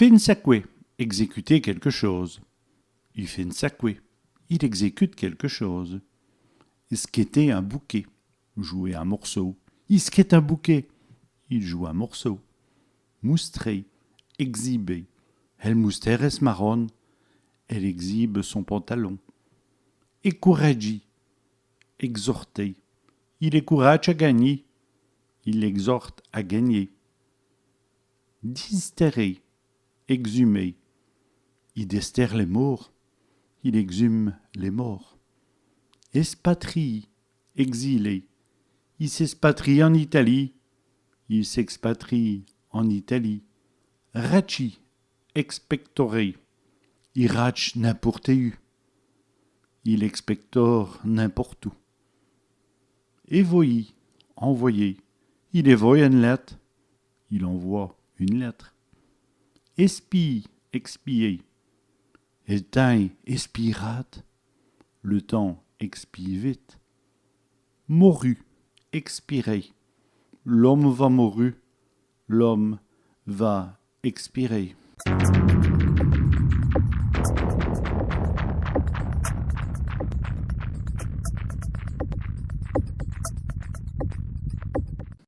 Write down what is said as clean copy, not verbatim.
Finsacque, exécuter quelque chose. Ifinsacque, il exécute quelque chose. Isqueter un bouquet, jouer un morceau. Isquet un bouquet, il joue un morceau. Moustrer, exhiber. Elle mousteres marron, elle exhibe son pantalon. Écouragi, exhorter. Il encourage à gagner, il exhorte à gagner. Distérer, exhumer. Il destère les morts, il exhume les morts. Espatrie, exilé. Il s'expatrie en Italie, il s'expatrie en Italie. Rachi, expectoré. Il rache n'importe où, il expectore n'importe où. Évoyer, envoyer. Il évoie une lettre, il envoie une lettre. Espie, expier. Le temps expirate, le temps expire vite. Moru, expirer. L'homme va mouru, l'homme va expirer.